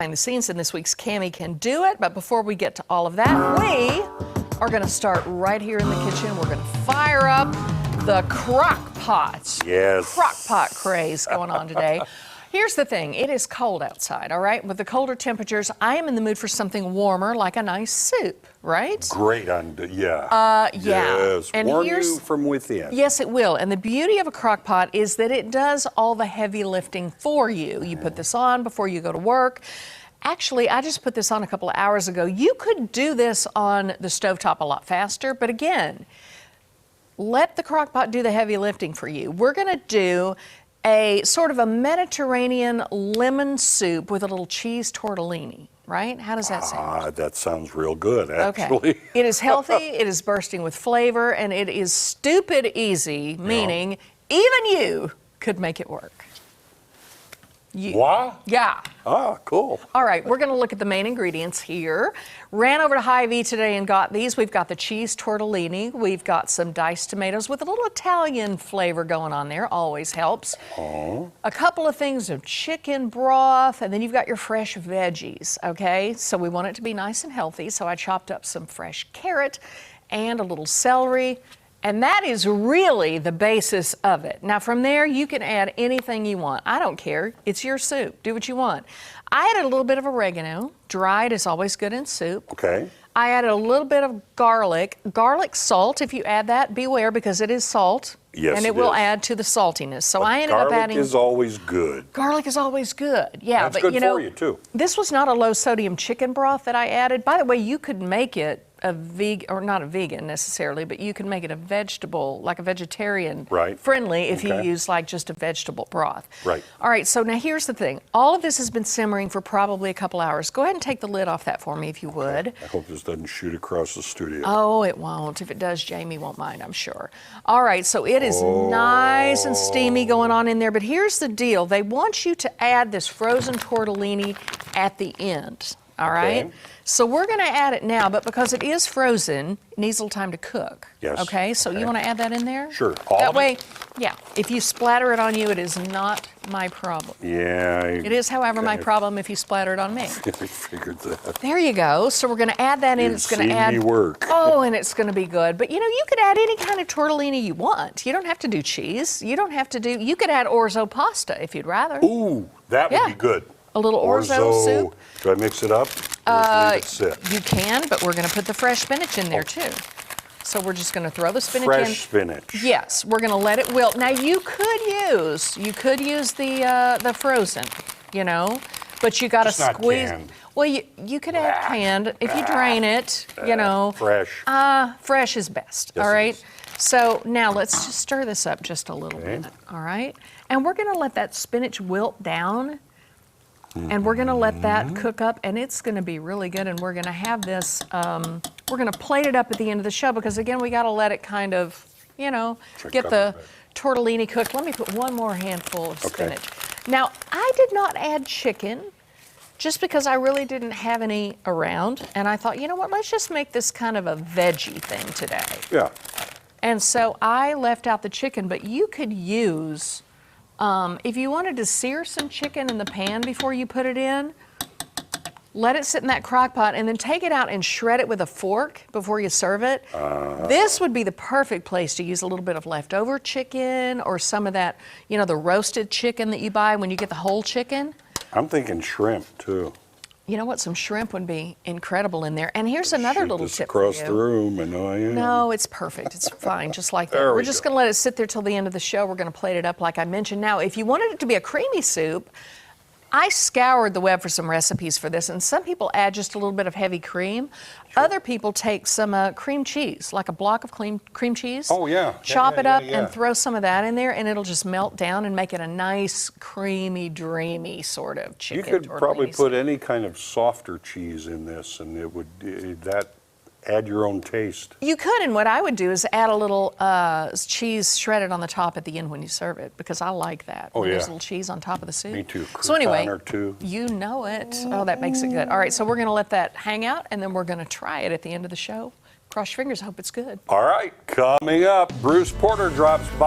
Behind the scenes in this week's Cami Can Do It. But before we get to all of that, we are going to start right here in the kitchen. We're going to fire up the crock pot. Yes. Crock pot craze going on today. Here's the thing. It is cold outside, all right? With the colder temperatures, I am in the mood for something warmer, like a nice soup, right? Great on, yeah. Yeah. Yes, And warm you from within. Yes, it will. And the beauty of a crock pot is that it does all the heavy lifting for you. You put this on before you go to work. Actually, I just put this on a couple of hours ago. You could do this on the stovetop a lot faster, but again, let the crock pot do the heavy lifting for you. We're going to do a sort of a Mediterranean lemon soup with a little cheese tortellini, right? How does that sound? That sounds real good, actually. Okay. It is healthy, it is bursting with flavor, and it is stupid easy, meaning even you could make it work. What? Yeah. Ah, cool. All right, we're going to look at the main ingredients here. Ran over to Hy-Vee today and got these. We've got the cheese tortellini. We've got some diced tomatoes with a little Italian flavor going on there. Always helps. Oh. A couple of things of chicken broth, and then you've got your fresh veggies, okay? So we want it to be nice and healthy, so I chopped up some fresh carrot and a little celery. And that is really the basis of it. Now from there, you can add anything you want. I don't care. It's your soup. Do what you want. I added a little bit of oregano. Dried is always good in soup. Okay. I added a little bit of garlic. Garlic salt, if you add that, beware because it is salt. Yes, and it will add to the saltiness. So I ended up adding... Garlic is always good. Garlic is always good. Yeah, That's but good you know, for you too. This was not a low sodium chicken broth that I added. By the way, you could make it a vegan, or not a vegan necessarily, but you can make it a vegetable, like a vegetarian friendly if you use like just a vegetable broth. Right. All right, so now here's the thing. All of this has been simmering for probably a couple hours. Go ahead and take the lid off that for me if you would. I hope this doesn't shoot across the studio. Oh, it won't. If it does, Jamie won't mind, I'm sure. All right, so it is nice and steamy going on in there, but here's the deal. They want you to add this frozen tortellini at the end, all right? Okay. So we're going to add it now, but because it is frozen, it needs a little time to cook. Yes. Okay, so you want to add that in there? Sure. All that of way, it? yeah, if you splatter it on you, it is not my problem. Yeah. It is, however, my problem if you splatter it on me. I figured that. There you go. So we're going to add that in. It's going to add. Me work. Oh, and it's going to be good. But you know, you could add any kind of tortellini you want. You don't have to do cheese. You don't have to do. You could add orzo pasta if you'd rather. Ooh, that would be good. A little orzo soup. Do I mix it up? Or leave it sit? You can, but we're going to put the fresh spinach in there too. So we're just going to throw the spinach in. Fresh spinach. Yes, we're going to let it wilt. Now you could use the frozen, you know, but you got to squeeze. Not canned. Well, you could add canned if you drain it, you know. Fresh. Fresh is best. Yes, all right. it is. So now let's just stir this up just a little bit. All right. And we're going to let that spinach wilt down. And we're going to let that cook up, and it's going to be really good. And we're going to have this, we're going to plate it up at the end of the show because, again, we got to let it kind of, you know, get the tortellini cooked. Let me put one more handful of spinach. Now, I did not add chicken just because I really didn't have any around. And I thought, you know what, let's just make this kind of a veggie thing today. Yeah. And so I left out the chicken, but you could use... if you wanted to sear some chicken in the pan before you put it in, let it sit in that crock pot and then take it out and shred it with a fork before you serve it. This would be the perfect place to use a little bit of leftover chicken or some of that, you know, the roasted chicken that you buy when you get the whole chicken. I'm thinking shrimp too. You know what? Some shrimp would be incredible in there. And here's another little tip for you. Across the room, I know I am. No, it's perfect. It's fine, just like that. We're just going to let it sit there till the end of the show. We're going to plate it up like I mentioned. Now, if you wanted it to be a creamy soup, I scoured the web for some recipes for this, and some people add just a little bit of heavy cream. Sure. Other people take some cream cheese, like a block of cream cheese. Oh, yeah. Chop it up and throw some of that in there, and it'll just melt down and make it a nice, creamy, dreamy sort of chicken. You could probably put any kind of softer cheese in this, and it would add your own taste. You could, and what I would do is add a little cheese shredded on the top at the end when you serve it, because I like that. Oh, yeah. There's a little cheese on top of the soup. Me too. So anyway, or two. You know it. Oh, that makes it good. All right, so we're going to let that hang out, and then we're going to try it at the end of the show. Cross your fingers. Hope it's good. All right, coming up, Bruce Porter drops by.